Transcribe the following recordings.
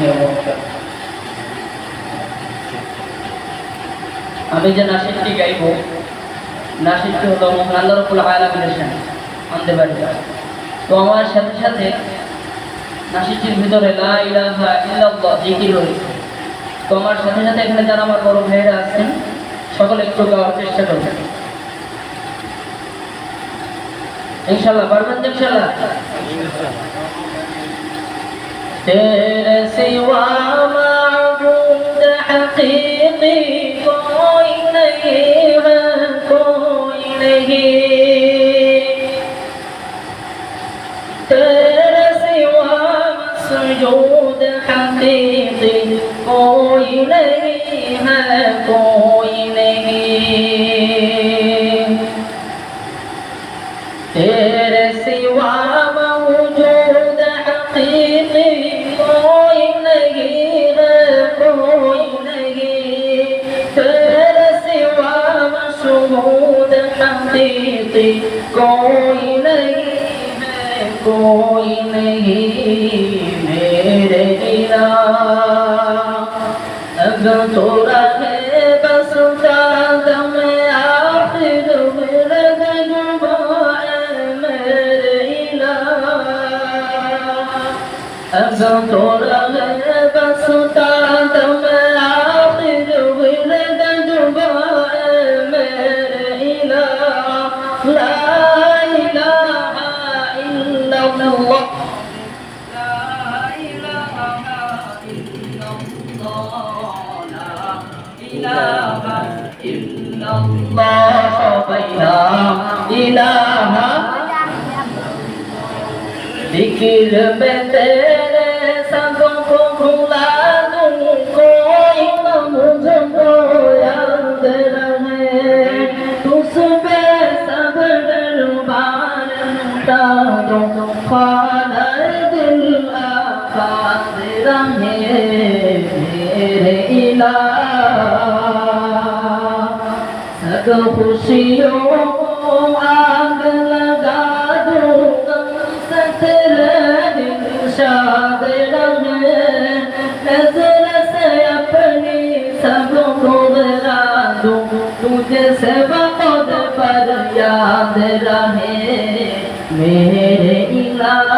রহমতুল্লাহি ওয়া বারাকাতুহু। আমি যে নাশিদটি গাইব, নাশিদটি হলো মহান আল্লাহ রাব্বুল আলামিনের শান আনতে পারি। তো আমার সাথে সাথে নাশিদটির ভিতরে লা ইলাহা ইল্লাল্লাহ জিকির রয়েছে। তো আমার সাথে সাথে এখানে যারা আমার বড় ভাইয়েরা আছেন সকলে একটু গাওয়ার চেষ্টা করবেন, इंशाल्लाह। पारबेन तो इंशाल्लाह। तेरे सिवा माबूद हकीकी कोई नहीं है, कोई नहीं। तेरे सिवा मसजूद हकीकी कोई नहीं है, कोई नहीं। तेरे सिवा मौजूद हकीकी कोई नहीं है, कोई नहीं। तेरे सिवा मशहूद हकीकी कोई नहीं है, कोई नहीं। मेरे इलाह अगर तो रहे बस कदम आखिर मेरे अगर तो रहे बस कदम आखिर विरद जुबाए मेरे इलाह। ला इलाहा इल्लल्लाह, ला इलाहा इल्लल्लाह, ला इलाहा इल्लल्लाह, ला इलाहा। जिक्र में तेरे सबों को भुला दूं, कोई न मुझको याद रहे। तुझ पे सब दरबार लुटा दूं, ख्वाजा दिल आबाद रहे मेरे इलाह। सब खुशियों को आग लगा दूं, शाद रहे नजर से अपनी सबको गिरा दूं, तुझे से वक़्त पर याद रहे मेरे इलाह।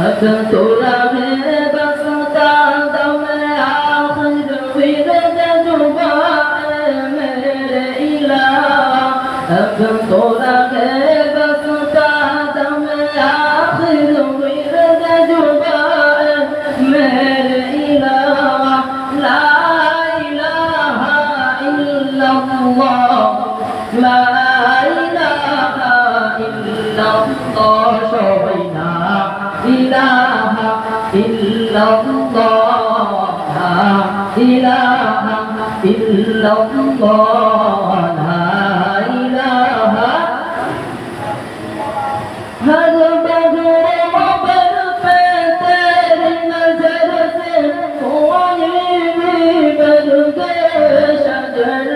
अब तो रहे बस कदम आखिर विरद जुबाए मेरे इलाह। अब तो रहे बस कदम आखिर विरद जुबाए मेरे इलाह। ला इलाहा इल्लल्लाह, ला इलाहा इल्लल्लाह, शोभना इलाहा इल्लल्लाह, ला इलाहा इल्लल्लाह, ला इलाहा। हर बगरों पर पे तेरी नजर से कोई भी बन गए शजर,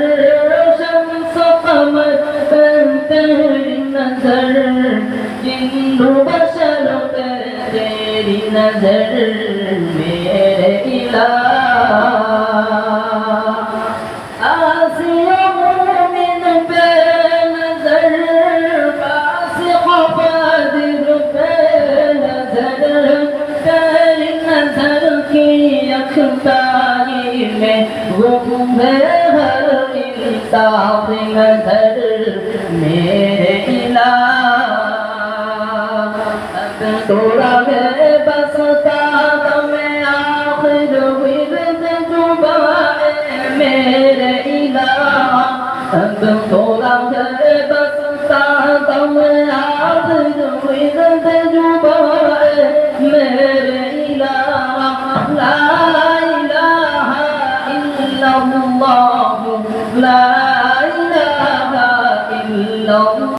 शम्स कमर पे तेरी नजर, जिन्नु बशर पे तेरी नजर मेरे इलाह। आसिया मोमिन पे नजर, फासिक फाजिर पे नजर, तेरी नजर की अखबारी में गुम है हर इंसाफ नजर मेरे इलाह। अब तो रहे बस कदम आखिर विरद जुबाए मेरे इलाह। अब तो रहे बस कदम आखिर विरद जुबाए